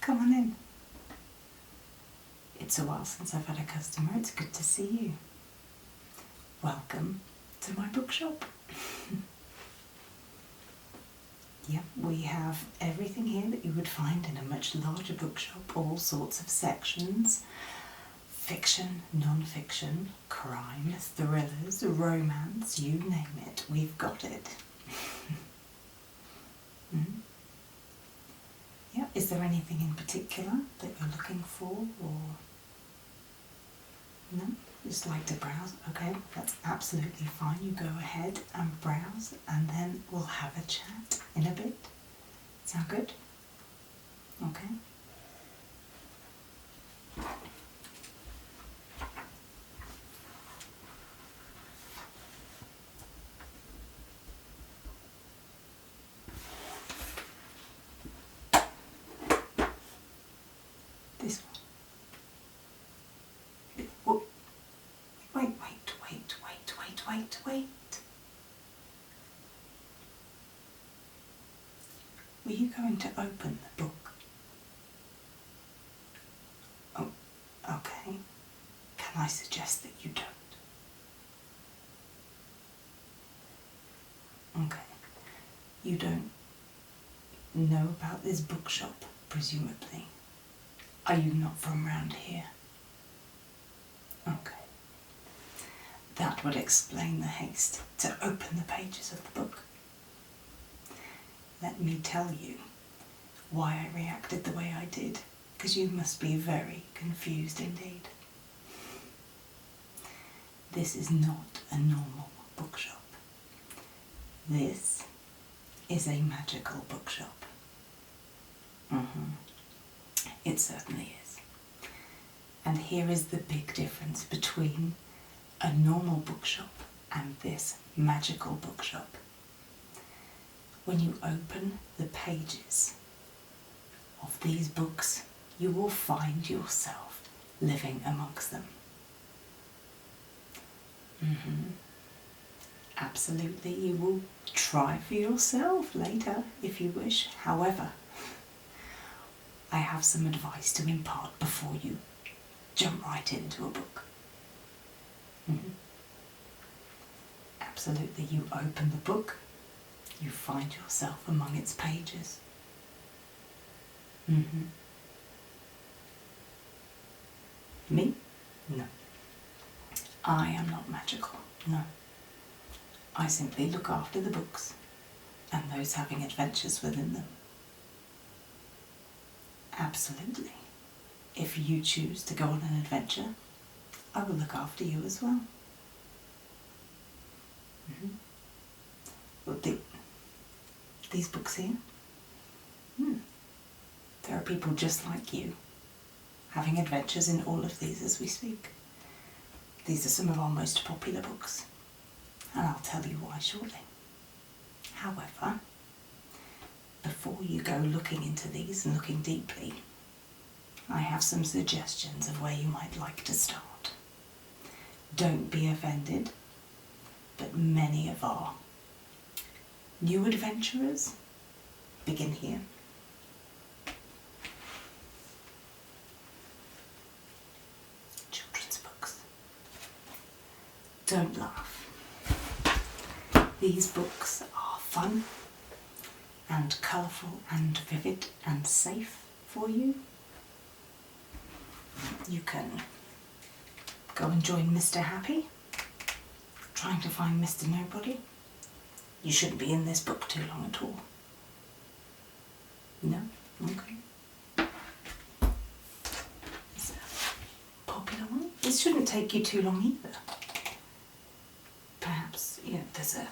Come on in. It's a while since I've had a customer. It's good to see you. Welcome to my bookshop. Yep, we have everything here that you would find in a much larger bookshop. All sorts of sections. Fiction, non-fiction, crime, thrillers, romance, you name it. We've got it. Yeah, is there anything in particular that you're looking for, or no? Just like to browse? Okay, that's absolutely fine. You go ahead and browse, and then we'll have a chat in a bit. Sound good? Okay. This one. Wait. Were you going to open the book? Oh, okay. Can I suggest that you don't? Okay. You don't know about this bookshop, presumably. Are you not from round here? Okay. That would explain the haste to open the pages of the book. Let me tell you why I reacted the way I did, because you must be very confused indeed. This is not a normal bookshop. This is a magical bookshop. It certainly is. And here is the big difference between a normal bookshop and this magical bookshop. When you open the pages of these books, you will find yourself living amongst them. Absolutely, you will try for yourself later if you wish. However, I have some advice to impart before you jump right into a book. Absolutely, you open the book, you find yourself among its pages. Me? No. I am not magical, no. I simply look after the books and those having adventures within them. Absolutely. If you choose to go on an adventure, I will look after you as well. Well, these books here, there are people just like you having adventures in all of these as we speak. These are some of our most popular books, and I'll tell you why shortly. However, before you go looking into these and looking deeply, I have some suggestions of where you might like to start. Don't be offended, but many of our new adventurers begin here. Children's books. Don't laugh. These books are fun and colourful and vivid and safe for you. You can go and join Mr. Happy, trying to find Mr. Nobody. You shouldn't be in this book too long at all. No? Okay. It's a popular one. This shouldn't take you too long either. Perhaps, there's a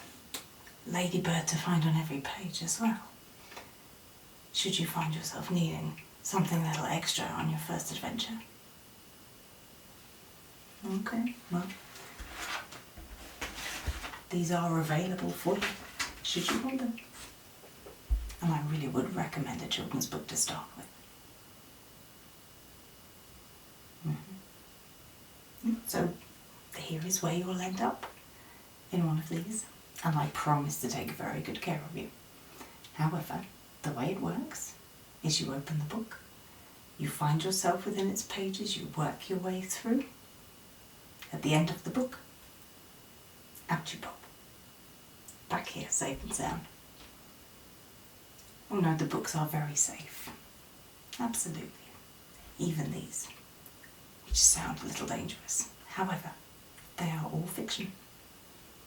ladybird to find on every page as well. Should you find yourself needing something a little extra on your first adventure. Okay, well, these are available for you, should you want them. And I really would recommend a children's book to start with. So here is where you'll end up, in one of these, and I promise to take very good care of you. However, the way it works is you open the book, You find yourself within its pages, you work your way through. At the end of the book, out you pop. Back here, safe and sound. Oh no, the books are very safe. Absolutely. Even these, which sound a little dangerous. However, they are all fiction.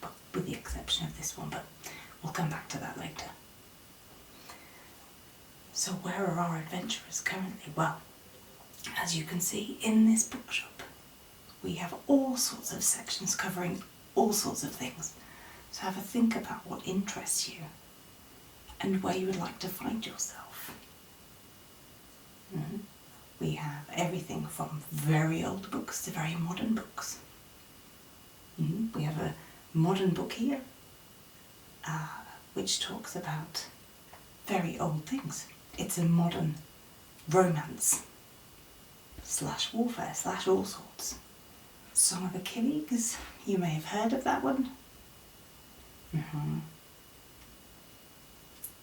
Well, with the exception of this one, but we'll come back to that later. So where are our adventurers currently? Well, as you can see in this bookshop, we have all sorts of sections covering all sorts of things. So have a think about what interests you and where you would like to find yourself. We have everything from very old books to very modern books. We have a modern book here, which talks about very old things. It's a modern romance / warfare / all sorts. Song of Achilles, you may have heard of that one.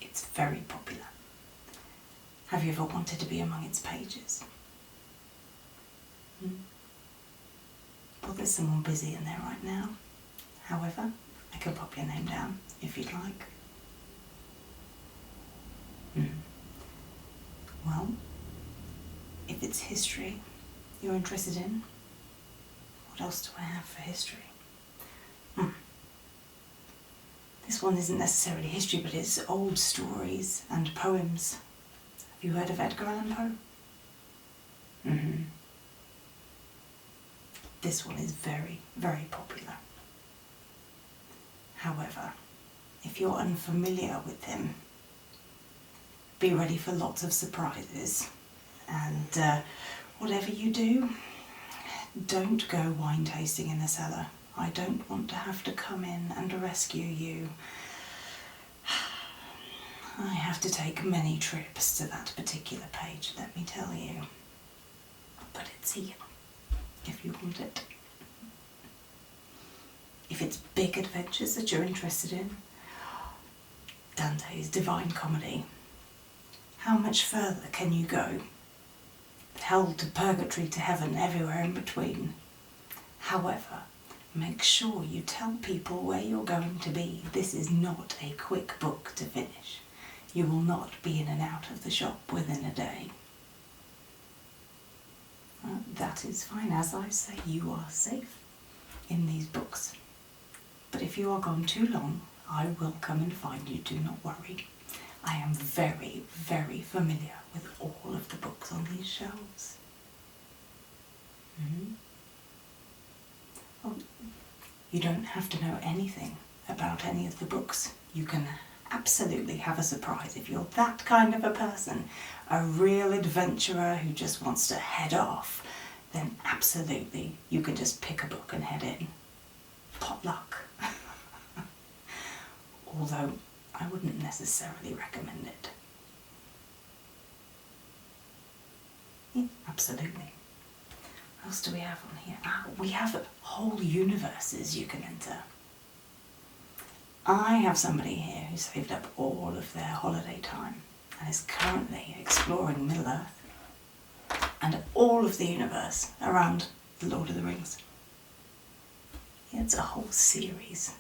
It's very popular. Have you ever wanted to be among its pages? Well, there's someone busy in there right now. However, I can pop your name down if you'd like. Well, if it's history you're interested in, what else do I have for history? This one isn't necessarily history, but it's old stories and poems. Have you heard of Edgar Allan Poe? This one is very, very popular. However, if you're unfamiliar with him, be ready for lots of surprises. And whatever you do, don't go wine tasting in the cellar. I don't want to have to come in and rescue you. I have to take many trips to that particular page, let me tell you. But it's here, if you want it. If it's big adventures that you're interested in, Dante's Divine Comedy. How much further can you go? Hell to purgatory to heaven, everywhere in between. However, make sure you tell people where you're going to be. This is not a quick book to finish. You will not be in and out of the shop within a day. That is fine. As I say, you are safe in these books. But if you are gone too long, I will come and find you, do not worry. I am very, very familiar with all of the books on these shelves. Oh, you don't have to know anything about any of the books. You can absolutely have a surprise if you're that kind of a person, a real adventurer who just wants to head off, then absolutely you can just pick a book and head in. Potluck. Although I wouldn't necessarily recommend it. Yeah, absolutely. What else do we have on here? We have whole universes you can enter. I have somebody here who saved up all of their holiday time and is currently exploring Middle-earth and all of the universe around the Lord of the Rings. Yeah, it's a whole series.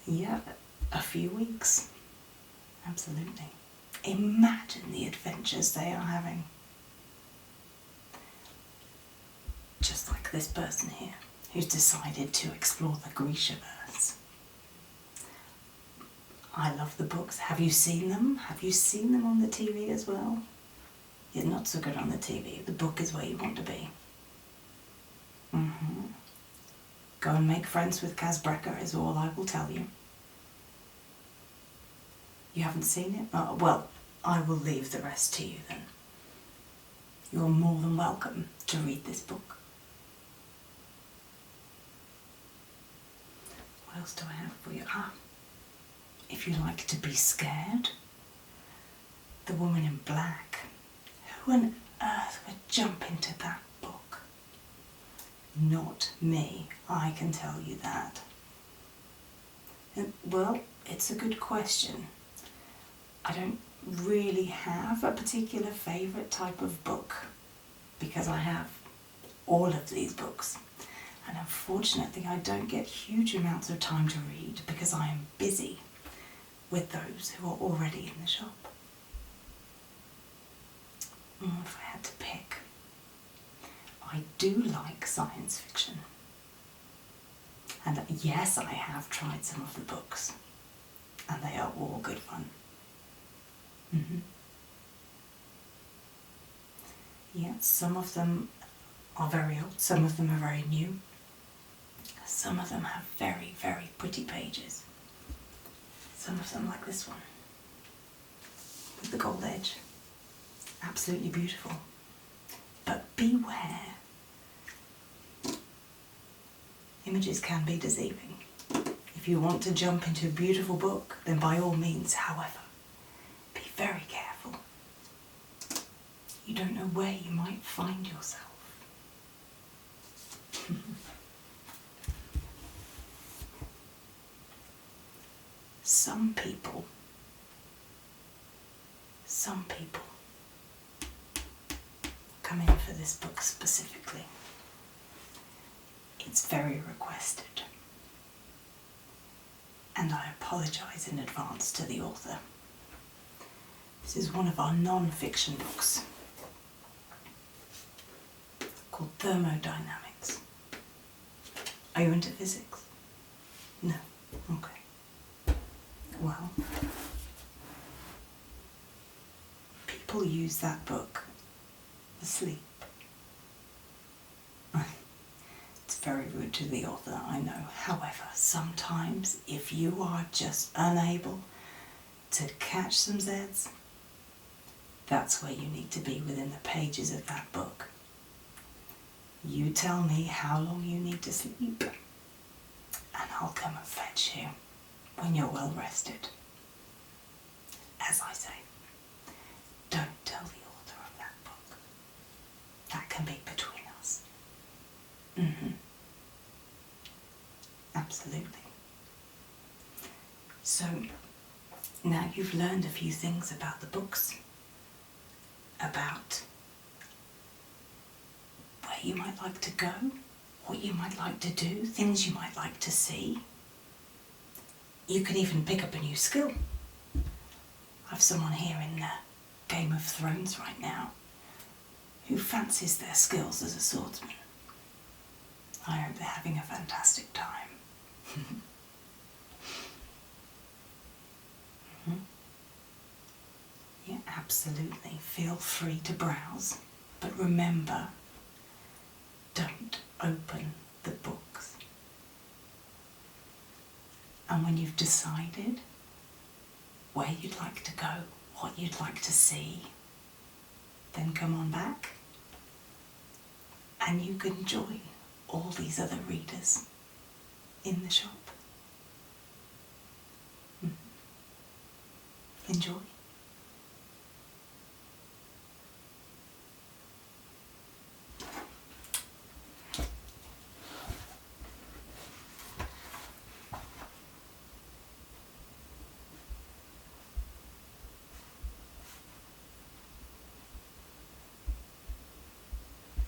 Yeah, a few weeks. Absolutely. Imagine the adventures they are having. Just like this person here, who's decided to explore the Grishaverse. I love the books. Have you seen them? Have you seen them on the TV as well? It's not so good on the TV. The book is where you want to be. Go and make friends with Kaz Brekker is all I will tell you. You haven't seen it? Well, I will leave the rest to you then. You're more than welcome to read this book. What else do I have for you? If you like to be scared, The Woman in Black. Who on earth would jump into that book? Not me, I can tell you that. And, well, it's a good question. I don't really have a particular favourite type of book because I have all of these books, and unfortunately I don't get huge amounts of time to read because I am busy with those who are already in the shop. If I had to pick, I do like science fiction. And yes, I have tried some of the books, and they are all good fun. Yeah, some of them are very old, some of them are very new. Some of them have very, very pretty pages. Some of them, like this one, with the gold edge. Absolutely beautiful. But beware. Images can be deceiving. If you want to jump into a beautiful book, then by all means, however, be very careful. You don't know where you might find yourself. Some people come in for this book specifically. It's very requested, and I apologise in advance to the author. This is one of our non-fiction books called Thermodynamics. Are you into physics? No? Okay. Well, people use that book for sleep. It's very rude to the author, I know. However, sometimes if you are just unable to catch some Zs, that's where you need to be within the pages of that book. You tell me how long you need to sleep, and I'll come and fetch you when you're well rested. As I say, don't tell the author of that book. That can be between us. Absolutely. So, now you've learned a few things about the books, about where you might like to go, what you might like to do, things you might like to see. You can even pick up a new skill. I've someone here in Game of Thrones right now who fancies their skills as a swordsman. I hope they're having a fantastic time. Yeah, absolutely. Feel free to browse, but remember, don't open the books. And when you've decided where you'd like to go, what you'd like to see, then come on back and you can join all these other readers in the shop. Enjoy.